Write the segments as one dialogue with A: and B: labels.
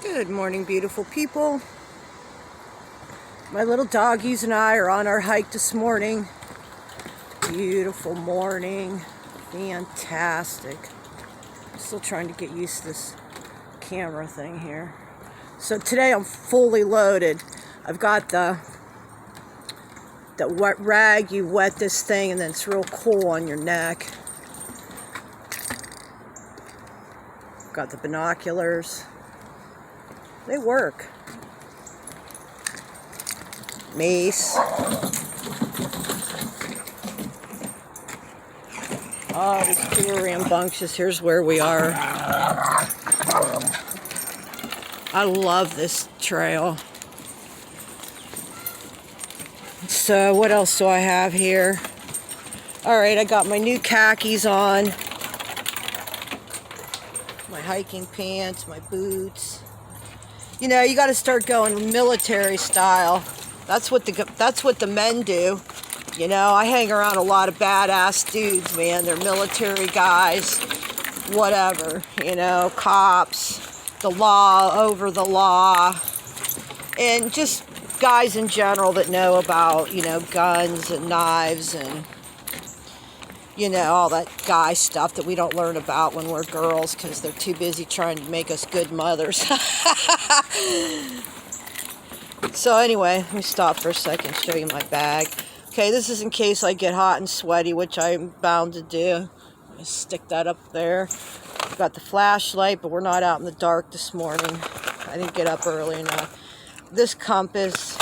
A: Good morning, beautiful people. My little doggies and I are on our hike this morning. Beautiful morning. Fantastic. Still trying to get used to this camera thing here. So today I'm fully loaded. I've got the wet rag. You wet this thing and then it's real cool on your neck. Got the binoculars. They work. Mace. Oh, these two are rambunctious. Here's where we are. I love this trail. So what else do I have here? Alright, I got my new khakis on. My hiking pants, my boots. You know, you got to start going military style. That's what the men do. You know, I hang around a lot of badass dudes, man. They're military guys, whatever. You know, cops, the law over the law, and just guys in general that know about, you know, guns and knives and, you know, all that guy stuff that we don't learn about when we're girls because they're too busy trying to make us good mothers. So anyway, let me stop for a second and show you my bag. Okay, this is in case I get hot and sweaty, which I'm bound to do. I stick that up there. I've got the flashlight, but we're not out in the dark this morning. I didn't get up early enough. This compass,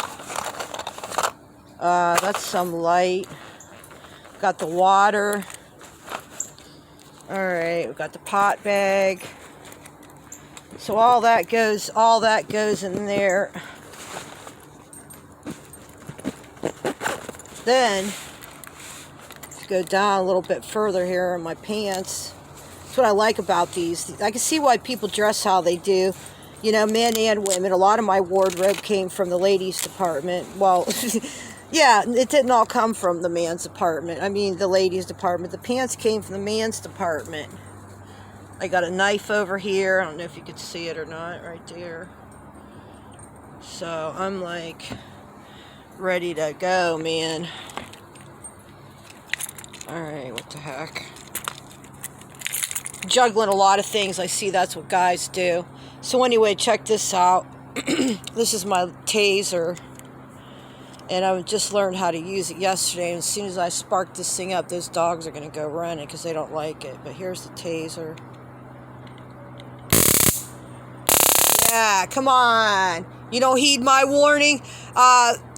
A: that's some light. Got the water. Alright, we've got the pot bag. So all that goes in there. Then, let's go down a little bit further here in my pants. That's what I like about these. I can see why people dress how they do. You know, men and women. A lot of my wardrobe came from the ladies' department. Well, yeah, it didn't all come from the man's department. I mean, the ladies' department. The pants came from the man's department. I got a knife over here. I don't know if you could see it or not, right there. So, I'm like ready to go, man. Alright, what the heck. Juggling a lot of things. I see that's what guys do. So anyway, check this out. This is my taser. And I just learned how to use it yesterday. And as soon as I spark this thing up, those dogs are going to go running because they don't like it. But here's the taser. Yeah, come on. You don't heed my warning.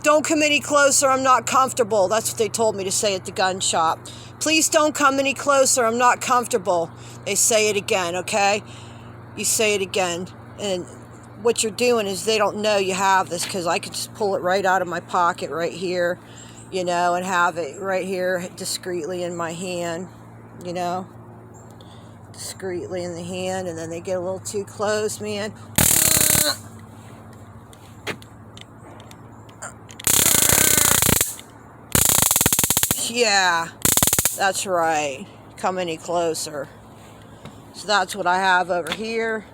A: Don't come any closer. I'm not comfortable. That's what they told me to say at the gun shop. Please don't come any closer. I'm not comfortable. They say it again, okay? You say it again. And what you're doing is they don't know you have this because I could just pull it right out of my pocket right here, you know, and have it right here discreetly in my hand, you know, discreetly in the hand. And then they get a little too close, man. Yeah, that's right. Come any closer. So that's what I have over here.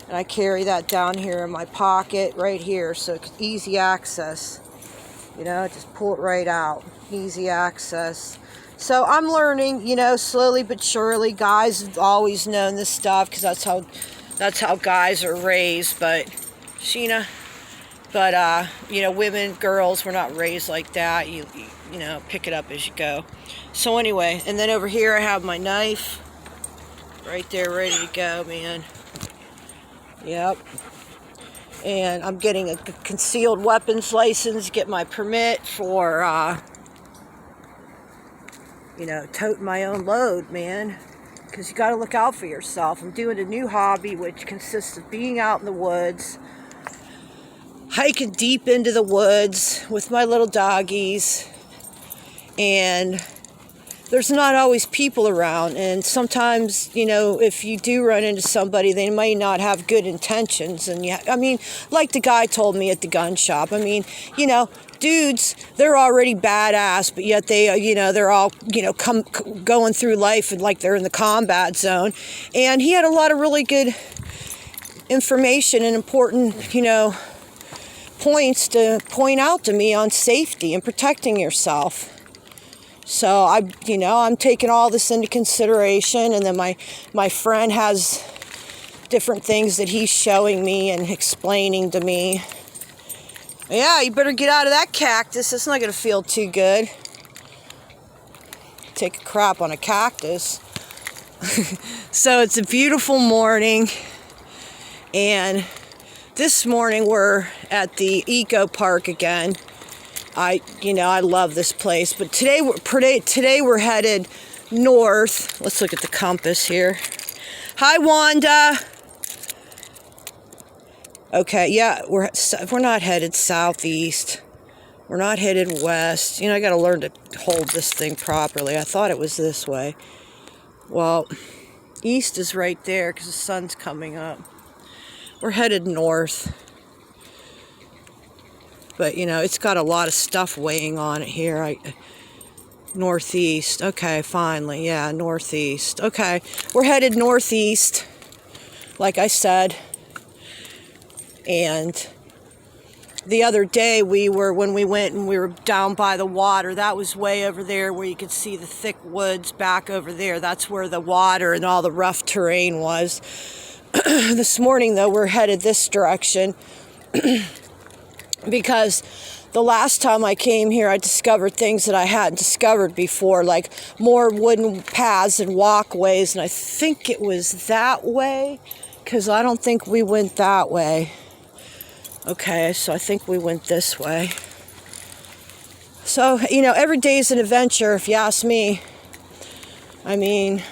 A: And I carry that down here in my pocket right here. So it's easy access. You know, just pull it right out. Easy access. So I'm learning, you know, slowly but surely. Guys have always known this stuff because that's how guys are raised. But, Sheena, you know, women, girls, we're not raised like that. You know, pick it up as you go. So anyway, and then over here I have my knife. Right there, ready to go, man. Yep. And I'm getting a concealed weapons license, get my permit for, you know, toting my own load, man. Because you got to look out for yourself. I'm doing a new hobby, which consists of being out in the woods, hiking deep into the woods with my little doggies. And there's not always people around, and sometimes, you know, if you do run into somebody, they may not have good intentions. And yeah, I mean, like the guy told me at the gun shop, I mean, you know, dudes, they're already badass, but yet they, you know, they're all, you know, going through life and like they're in the combat zone. And he had a lot of really good information and important, points to point out to me on safety and protecting yourself. So I'm taking all this into consideration, and then my friend has different things that he's showing me and explaining to me. Yeah, you better get out of that cactus. It's not going to feel too good. Take a crap on a cactus. So it's a beautiful morning, and this morning we're at the eco park again. I love this place, but today we're headed north. Let's look at the compass here. Hi, Wanda. Okay, yeah, we're not headed southeast. We're not headed west. I got to learn to hold this thing properly. I thought it was this way. Well, east is right there because the sun's coming up. We're headed north. But, it's got a lot of stuff weighing on it here. Northeast. Okay, finally. Yeah, northeast. Okay, we're headed northeast, like I said. And the other day when we went and we were down by the water, that was way over there where you could see the thick woods back over there. That's where the water and all the rough terrain was. This morning, though, we're headed this direction. Because the last time I came here, I discovered things that I hadn't discovered before, like more wooden paths and walkways, and I think it was that way, because I don't think we went that way. Okay, so I think we went this way. So, every day is an adventure, if you ask me. I mean,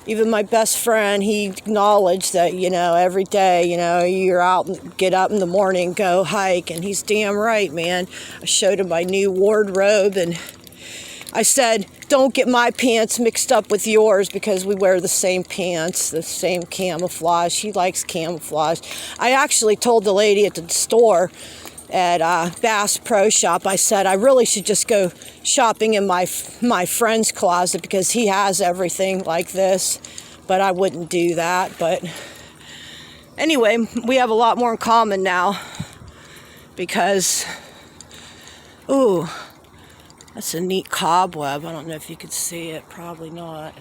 A: even my best friend, he acknowledged that, every day, you're out and get up in the morning, go hike, and he's damn right, man. I showed him my new wardrobe, and I said, don't get my pants mixed up with yours, because we wear the same pants, the same camouflage. He likes camouflage. I actually told the lady at the store at Bass Pro Shop, I said, I really should just go shopping in my friend's closet because he has everything like this, but I wouldn't do that. But anyway, we have a lot more in common now because, ooh, that's a neat cobweb. I don't know if you could see it, probably not.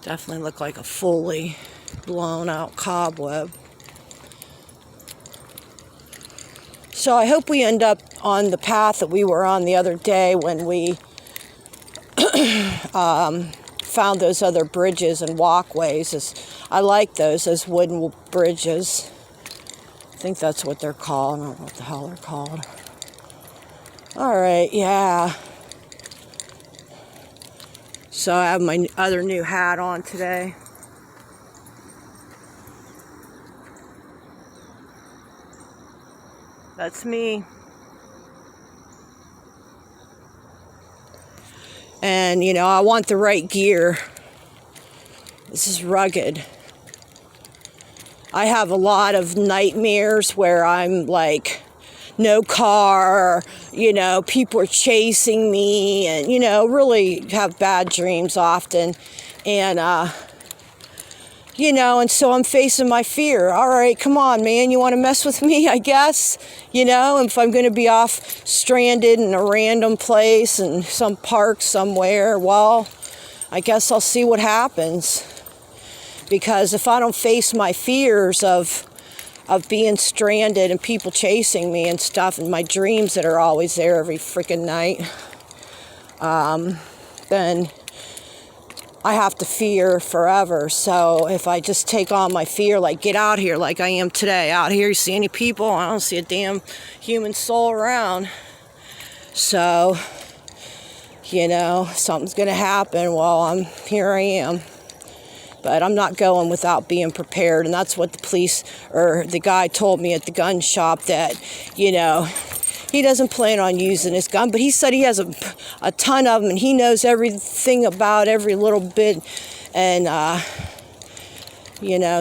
A: Definitely look like a fully blown out cobweb. So I hope we end up on the path that we were on the other day when we found those other bridges and walkways. I like those wooden bridges. I think that's what they're called. I don't know what the hell they're called. All right, yeah. So I have my other new hat on today. That's me. And, I want the right gear. This is rugged. I have a lot of nightmares where I'm like, no car, people are chasing me, and, really have bad dreams often. And, and so I'm facing my fear. All right, come on, man. You want to mess with me, I guess? If I'm going to be off stranded in a random place in some park somewhere, well, I guess I'll see what happens. Because if I don't face my fears of being stranded and people chasing me and stuff, and my dreams that are always there every freaking night, then I have to fear forever. So if I just take on my fear, like get out here like I am today, out here, you see any people? I don't see a damn human soul around. So, something's going to happen. Well, here I am. But I'm not going without being prepared. And that's what the police or the guy told me at the gun shop, that, he doesn't plan on using his gun, but he said he has a ton of them, and he knows everything about every little bit. And,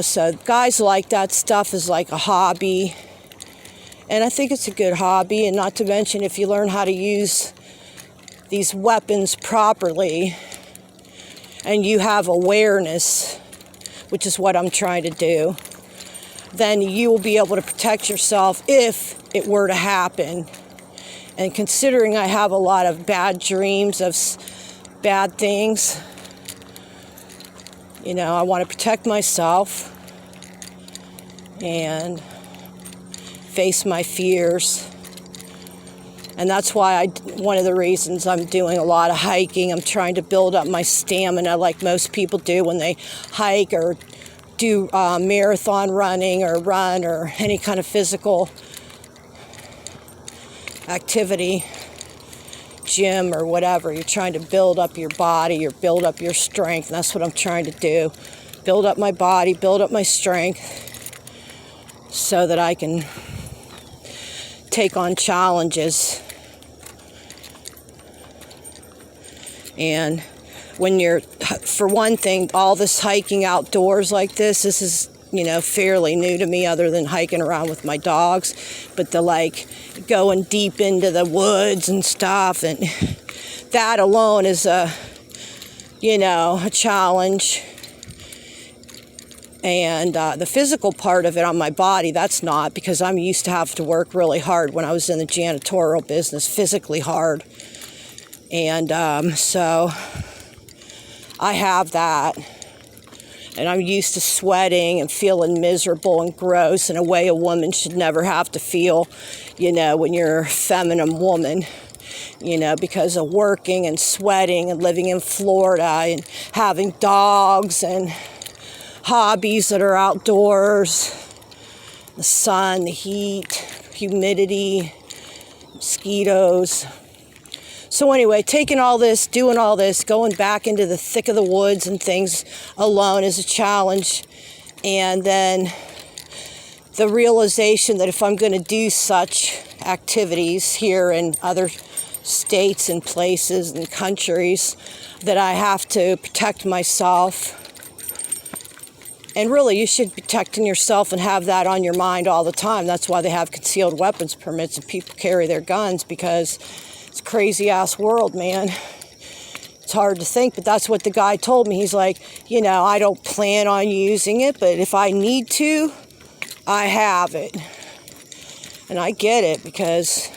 A: so guys like that stuff is like a hobby. And I think it's a good hobby. And not to mention, if you learn how to use these weapons properly and you have awareness, which is what I'm trying to do, then you will be able to protect yourself if it were to happen. And considering I have a lot of bad dreams of bad things, you know, I want to protect myself and face my fears. And that's why one of the reasons I'm doing a lot of hiking. I'm trying to build up my stamina like most people do when they hike or do marathon running or run or any kind of physical activity, gym or whatever. You're trying to build up your body or build up your strength. And that's what I'm trying to do. Build up my body, build up my strength so that I can take on challenges. And when you're, for one thing, all this hiking outdoors like this is, you know, fairly new to me other than hiking around with my dogs. But the like going deep into the woods and stuff, and that alone is a, you know, a challenge. And the physical part of it on my body, that's not, because I'm used to have to work really hard when I was in the janitorial business, physically hard. And so I have that. And I'm used to sweating and feeling miserable and gross in a way a woman should never have to feel, you know, when you're a feminine woman, you know, because of working and sweating and living in Florida and having dogs and hobbies that are outdoors, the sun, the heat, humidity, mosquitoes. So anyway, taking all this, doing all this, going back into the thick of the woods and things alone is a challenge. And then the realization that if I'm going to do such activities here in other states and places and countries, that I have to protect myself. And really, you should be protecting yourself and have that on your mind all the time. That's why they have concealed weapons permits and people carry their guns, because it's a crazy-ass world, man. It's hard to think, but that's what the guy told me. He's like, you know, I don't plan on using it, but if I need to, I have it. And I get it, because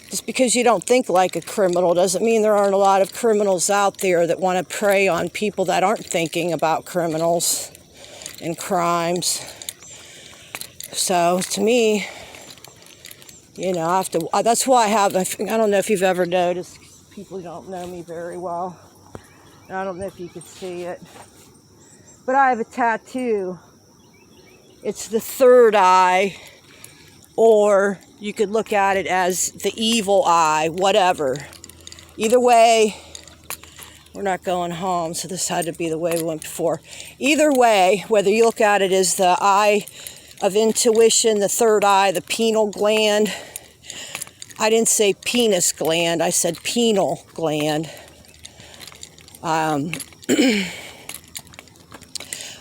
A: just because you don't think like a criminal doesn't mean there aren't a lot of criminals out there that want to prey on people that aren't thinking about criminals and crimes. So to me, you know, I have to, that's why I don't know if you've ever noticed, people don't know me very well. And I don't know if you can see it, but I have a tattoo. It's the third eye, or you could look at it as the evil eye, whatever. Either way, we're not going home, so this had to be the way we went before. Either way, whether you look at it as the eye of intuition, the third eye, the pineal gland. I didn't say penis gland, I said pineal gland.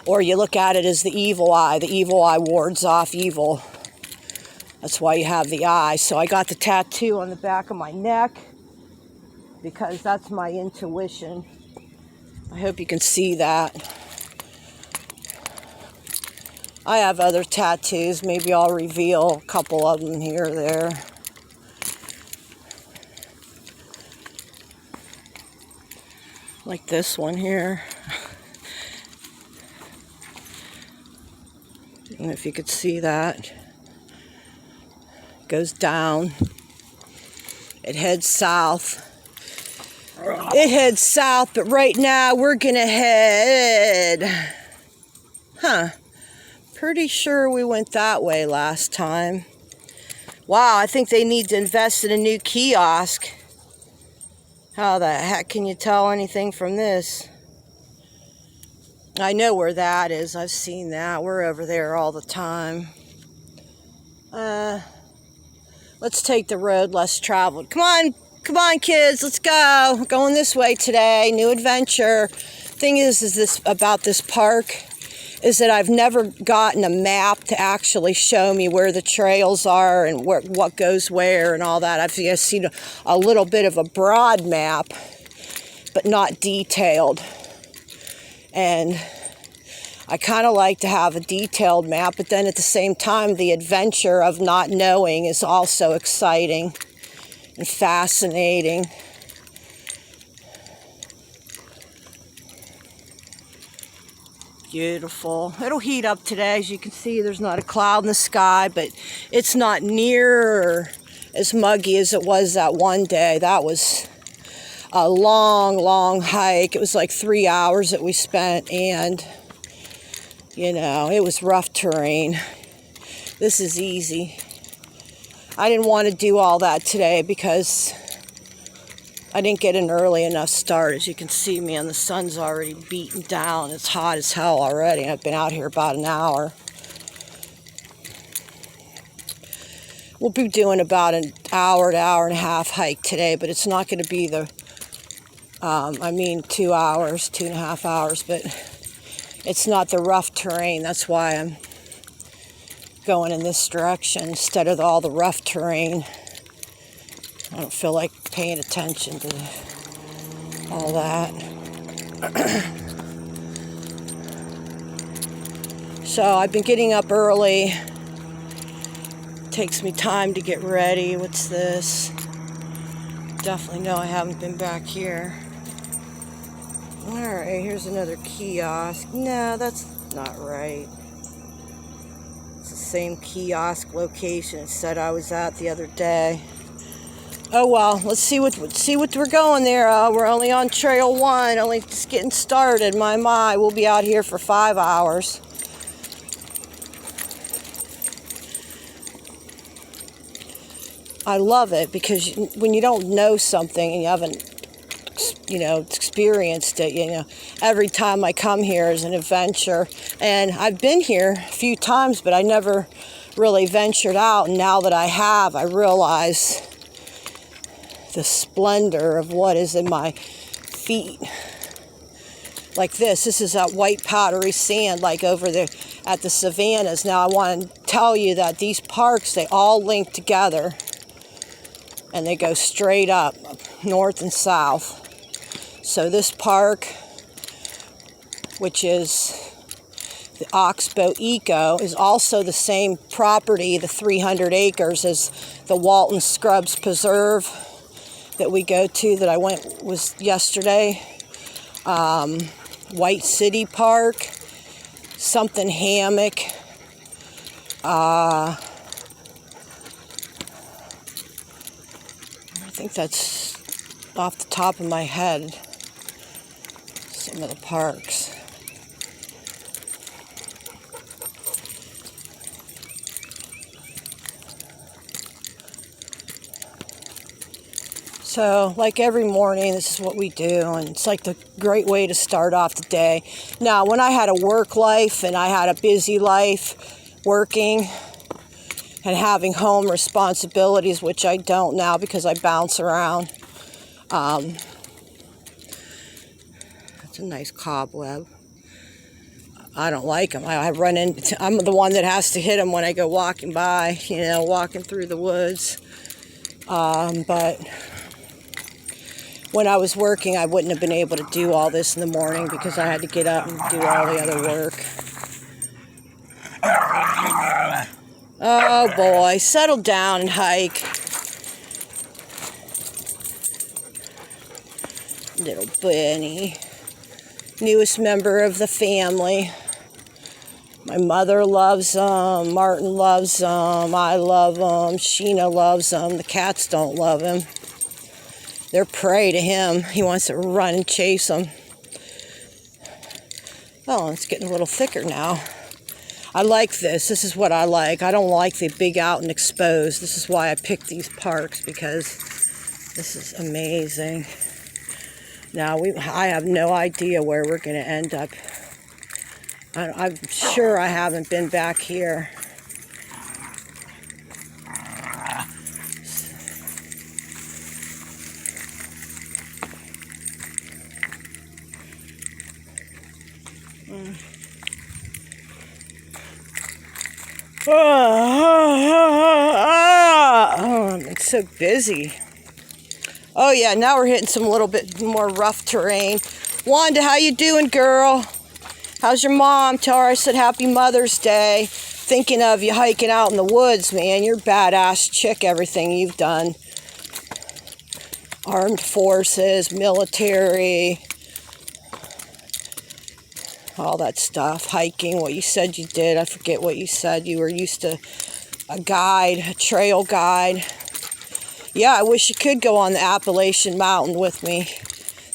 A: Or you look at it as the evil eye. The evil eye wards off evil. That's why you have the eye. So I got the tattoo on the back of my neck because that's my intuition. I hope you can see that. I have other tattoos. Maybe I'll reveal a couple of them here or there. Like this one here. I don't know if you could see that. Goes down. It heads south. It heads south, but right now we're gonna head. Pretty sure we went that way last time. Wow, I think they need to invest in a new kiosk. How the heck can you tell anything from this? I know where that is. I've seen that. We're over there all the time. Let's take the road less traveled. Come on, kids, let's go. We're going this way today. New adventure. Thing is this about this park is that I've never gotten a map to actually show me where the trails are and what goes where and all that. I've seen a little bit of a broad map, but not detailed. And I kind of like to have a detailed map, but then at the same time, the adventure of not knowing is also exciting and fascinating. Beautiful. It'll heat up today. As you can see, there's not a cloud in the sky, but it's not near as muggy as it was that one day. That was a long, long hike. It was like 3 hours that we spent, and you know, it was rough terrain. This is easy. I didn't want to do all that today because I didn't get an early enough start. As you can see, man, the sun's already beaten down. It's hot as hell already. I've been out here about an hour. We'll be doing about an hour to hour and a half hike today, but it's not going to be the, 2 hours, 2.5 hours, but it's not the rough terrain. That's why I'm going in this direction instead of all the rough terrain. I don't feel like paying attention to all that. So I've been getting up early. Takes me time to get ready. What's this? Definitely know I haven't been back here. Alright, here's another kiosk. No, that's not right. It's the same kiosk location it said I was at the other day. Oh well, let's see what we're going there. We're only on trail 1, only just getting started. My, we'll be out here for 5 hours. I love it because when you don't know something and you haven't, experienced it, every time I come here is an adventure. And I've been here a few times, but I never really ventured out. And now that I have, I realize the splendor of what is in my feet. Like this is that white powdery sand like over there at the savannas. Now I want to tell you that these parks, they all link together and they go straight up north and south. So this park, which is the Oxbow Eco, is also the same property, the 300 acres, as the Walton Scrubs Preserve that we go to, that I was yesterday. White City Park, something hammock. I think that's off the top of my head, some of the parks. So, like every morning, this is what we do, and it's like the great way to start off the day. Now, when I had a work life and I had a busy life working and having home responsibilities, which I don't now because I bounce around. That's a nice cobweb. I don't like them. I'm the one that has to hit them when I go walking by, walking through the woods. But when I was working, I wouldn't have been able to do all this in the morning because I had to get up and do all the other work. Oh boy, settle down and hike. Little bunny. Newest member of the family. My mother loves him, Martin loves him, I love him, Sheena loves him. The cats don't love him. They're prey to him. He wants to run and chase them. Oh, it's getting a little thicker now. I like this. This is what I like. I don't like the big out and exposed. This is why I picked these parks, because this is amazing. Now, I have no idea where we're going to end up. I'm sure I haven't been back here. Oh, it's so busy. Oh yeah, now we're hitting some little bit more rough terrain. Wanda, how you doing, girl? How's your mom? Tell her I said Happy Mother's Day. Thinking of you hiking out in the woods, man. You're a badass chick, everything you've done. Armed forces, military, all that stuff. Hiking, what you said you did. I forget what you said. You were used to a guide, a trail guide. Yeah, I wish you could go on the Appalachian Mountain with me.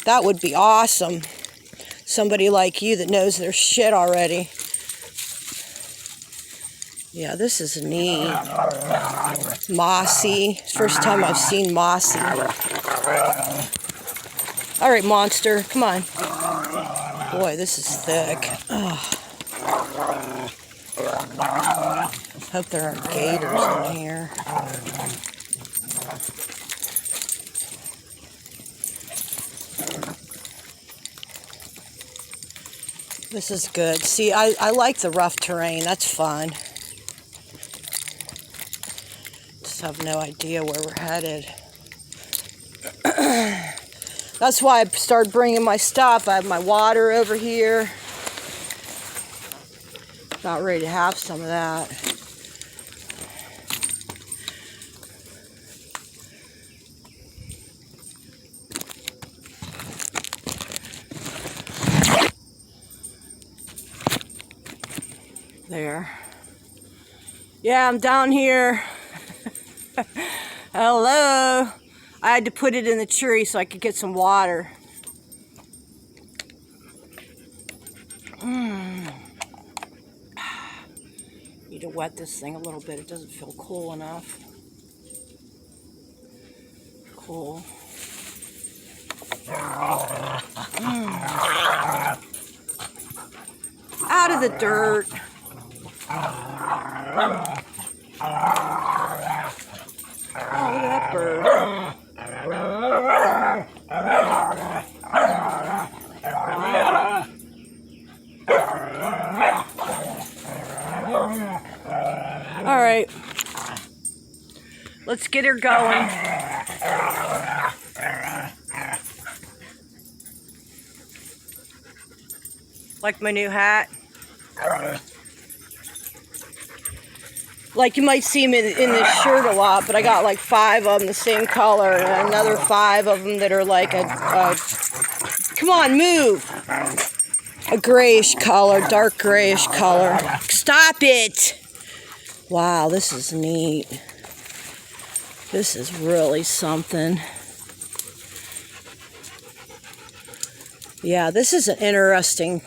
A: That would be awesome. Somebody like you that knows their shit already. Yeah, this is neat. Mossy. First time I've seen mossy. All right, monster, come on. Boy, this is thick. Oh. Hope there aren't gators in here. This is good. See, I like the rough terrain. That's fun. Just have no idea where we're headed. That's why I started bringing my stuff. I have my water over here. About ready to have some of that. There. Yeah, I'm down here. Hello. I had to put it in the tree so I could get some water. Need to wet this thing a little bit. It doesn't feel cool enough. Cool. Out of the dirt. Oh, look at that bird. All right. Let's get her going. Like my new hat? Like you might see me in this shirt a lot, but I got like 5 of them the same color, and another 5 of them that are like a come on, move! A grayish color, dark grayish color. Stop it! Wow, this is neat. This is really something. Yeah, this is an interesting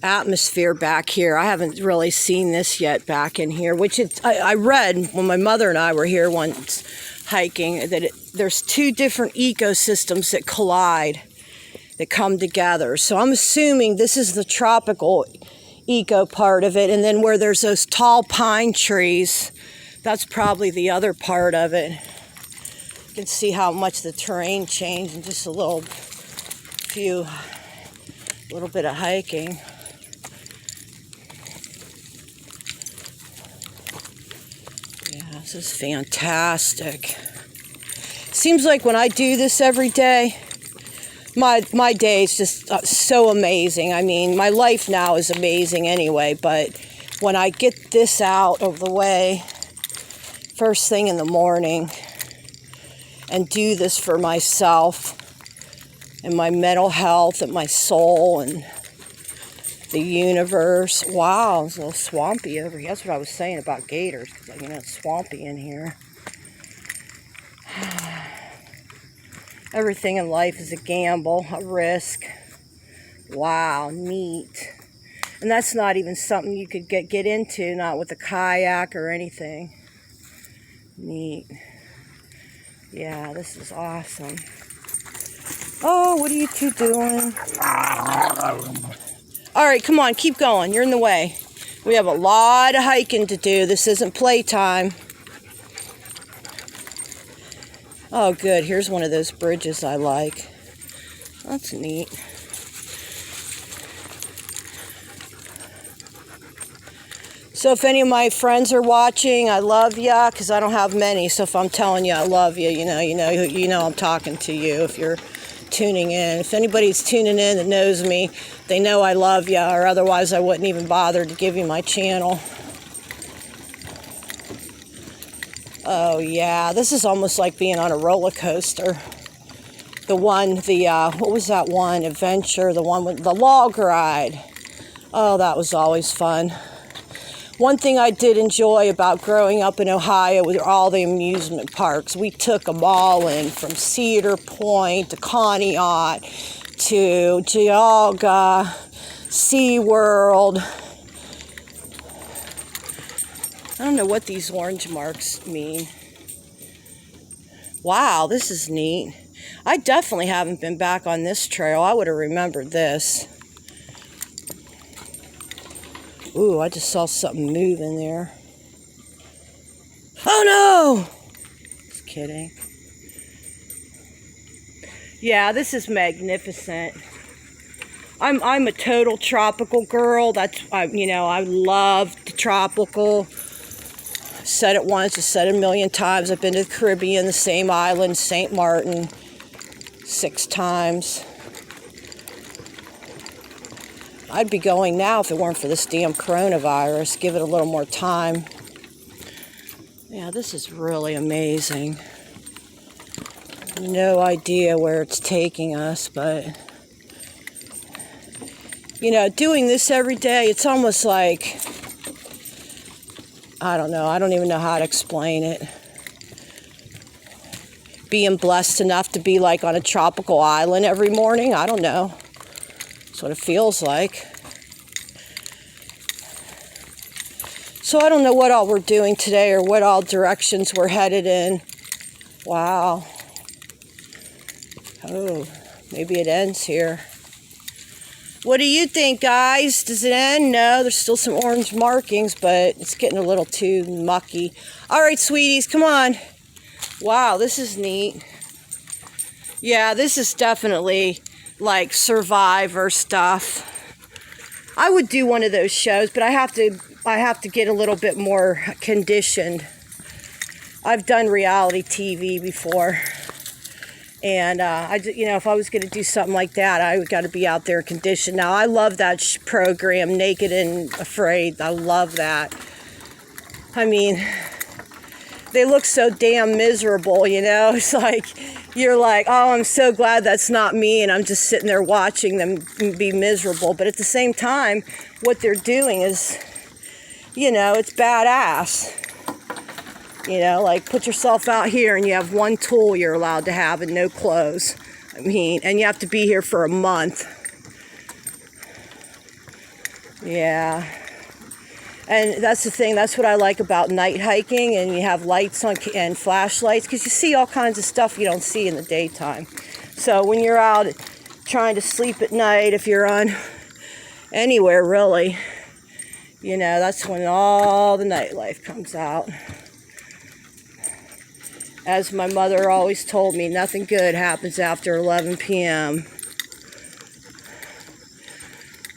A: atmosphere back here. I haven't really seen this yet back in here, which I read when my mother and I were here once hiking that there's 2 different ecosystems that collide, that come together. So I'm assuming this is the tropical eco part of it, and then where there's those tall pine trees, that's probably the other part of it. You can see how much the terrain changed in just a little bit of hiking. Yeah, this is fantastic. Seems like when I do this every day, my day is just so amazing. I mean, my life now is amazing anyway, but when I get this out of the way first thing in the morning and do this for myself and my mental health and my soul and the universe. Wow, it's a little swampy over here. That's what I was saying about gators, because it's swampy in here. Everything in life is a gamble, a risk. Wow, neat. And that's not even something you could get into, not with a kayak or anything. Neat. Yeah, this is awesome. Oh, what are you 2 doing? All right, come on, keep going. You're in the way. We have a lot of hiking to do. This isn't playtime. Oh, good. Here's one of those bridges I like. That's neat. So if any of my friends are watching, I love ya, because I don't have many. So if I'm telling you I love you, you know I'm talking to you if you're tuning in. If anybody's tuning in that knows me, They know I love you, or otherwise I wouldn't even bother to give you my channel. Oh yeah, this is almost like being on a roller coaster. What was that one? Adventure, the one with the log ride. Oh, that was always fun. One thing I did enjoy about growing up in Ohio were all the amusement parks. We took them all in, from Cedar Point to Conneaut to Geauga, SeaWorld. I don't know what these orange marks mean. Wow, this is neat. I definitely haven't been back on this trail. I would have remembered this. Ooh, I just saw something move in there. Oh no! Just kidding. Yeah, this is magnificent. I'm a total tropical girl. I love the tropical. I've said it once, I've said it a million times. I've been to the Caribbean, the same island, St. Martin, 6 times. I'd be going now if it weren't for this damn coronavirus. Give it a little more time. Yeah, this is really amazing. No idea where it's taking us, but doing this every day, it's almost like, I don't know, I don't even know how to explain it. Being blessed enough to be like on a tropical island every morning, I don't know. That's what it feels like. So I don't know what all we're doing today or what all directions we're headed in. Wow. Oh, maybe it ends here. What do you think, guys? Does it end? No, there's still some orange markings, but it's getting a little too mucky. All right, sweeties, come on. Wow, this is neat. Yeah, this is definitely like Survivor stuff. I would do one of those shows, but I have to get a little bit more conditioned. I've done reality TV before, and if I was going to do something like that, I got to be out there conditioned. Now, I love that program, Naked and Afraid. I love that. I mean, they look so damn miserable, It's like, you're like, oh, I'm so glad that's not me, and I'm just sitting there watching them be miserable. But at the same time, what they're doing is, it's badass. Like, put yourself out here and you have one tool you're allowed to have and no clothes. And you have to be here for a month. Yeah. And that's the thing, that's what I like about night hiking, and you have lights on and flashlights, because you see all kinds of stuff you don't see in the daytime. So when you're out trying to sleep at night, if you're on anywhere really, that's when all the nightlife comes out. As my mother always told me, nothing good happens after 11 p.m.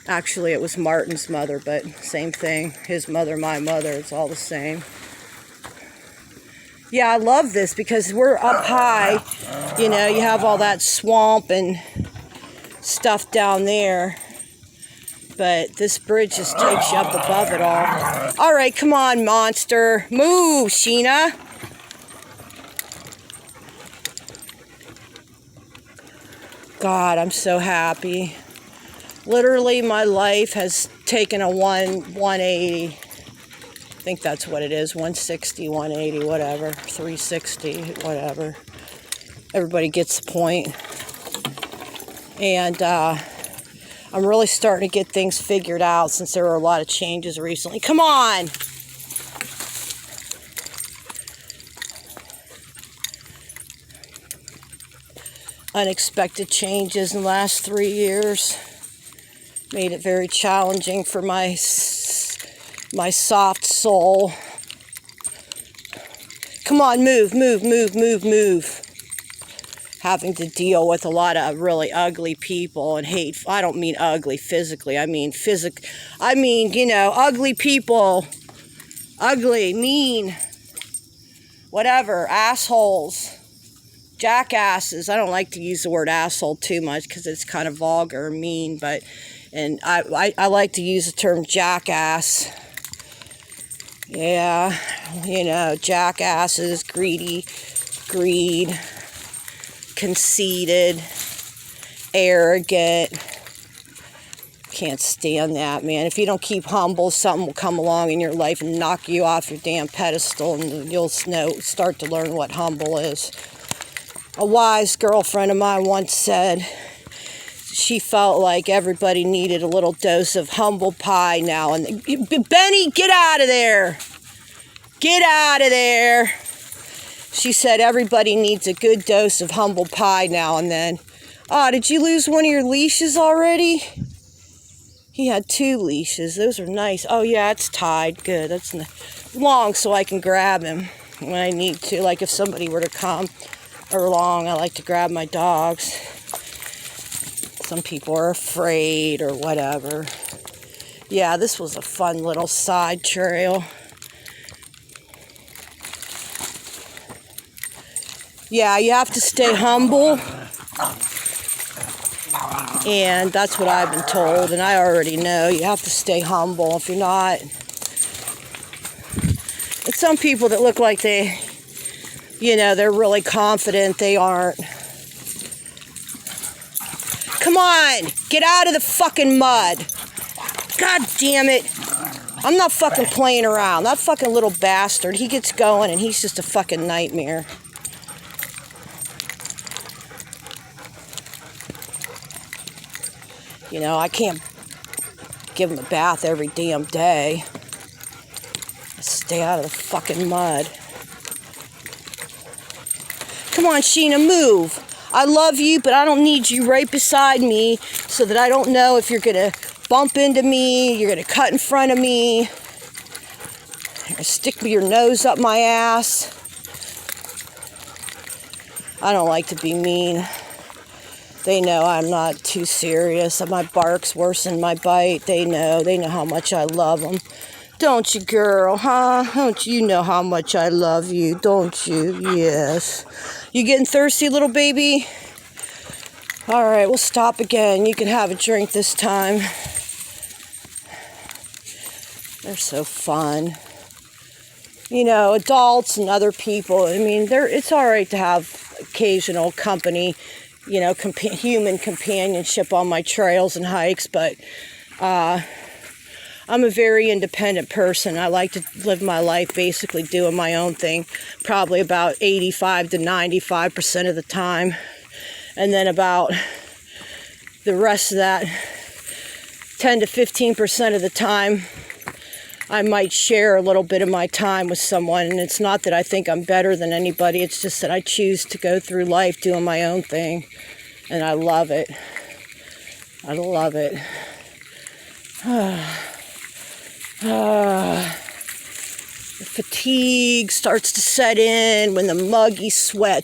A: Actually, it was Martin's mother, but same thing. His mother, my mother, it's all the same. Yeah, I love this because we're up high. You have all that swamp and stuff down there. But this bridge just takes you up above it all. All right, come on, monster. Move, Sheena. God, I'm so happy. Literally, my life has taken a 180. I think that's what it is, 160, 180, whatever, 360, whatever. Everybody gets the point. And I'm really starting to get things figured out since there were a lot of changes recently. Come on! Unexpected changes in the last 3 years made it very challenging for my soft soul. Come on, move, move, move, move, move. Having to deal with a lot of really ugly people and hate. I don't mean ugly physically. I mean ugly people. Ugly, mean, whatever, assholes. Jackasses. I don't like to use the word asshole too much because it's kind of vulgar and mean, but And I like to use the term jackass. Yeah, you know, jackasses, greed, conceited, arrogant. Can't stand that, man. If you don't keep humble, something will come along in your life and knock you off your damn pedestal, and you'll start to learn what humble is. A wise girlfriend of mine once said she felt like everybody needed a little dose of humble pie now and then. Benny, get out of there! Get out of there! She said everybody needs a good dose of humble pie now and then. Oh, did you lose one of your leashes already? He had 2 leashes. Those are nice. Oh, yeah, it's tied. Good. That's long so I can grab him when I need to. Like if somebody were to come along, I like to grab my dogs. Some people are afraid or whatever. Yeah, this was a fun little side trail. Yeah, you have to stay humble. And that's what I've been told, and I already know. You have to stay humble. If you're not... And some people that look like they, you know, they're really confident, they aren't. Come on! Get out of the fucking mud! God damn it! I'm not fucking playing around. That fucking little bastard, he gets going and he's just a fucking nightmare. You know, I can't give him a bath every damn day. Stay out of the fucking mud. Come on, Sheena, move. I love you, but I don't need you right beside me so that I don't know if you're going to bump into me, you're going to cut in front of me, you're going to stick your nose up my ass. I don't like to be mean. They know I'm not too serious. My bark's worse than my bite. They know how much I love them. Don't you, girl, huh? Don't you know how much I love you? Don't you? Yes. You getting thirsty, little baby? All right, we'll stop again. You can have a drink this time. They're so fun. You know, adults and other people, I mean, it's all right to have occasional company, you know, human companionship on my trails and hikes, but I'm a very independent person. I like to live my life basically doing my own thing, probably about 85 to 95% of the time. And then about the rest of that, 10 to 15% of the time, I might share a little bit of my time with someone. And it's not that I think I'm better than anybody. It's just that I choose to go through life doing my own thing. And I love it. I love it. The fatigue starts to set in when the muggy sweats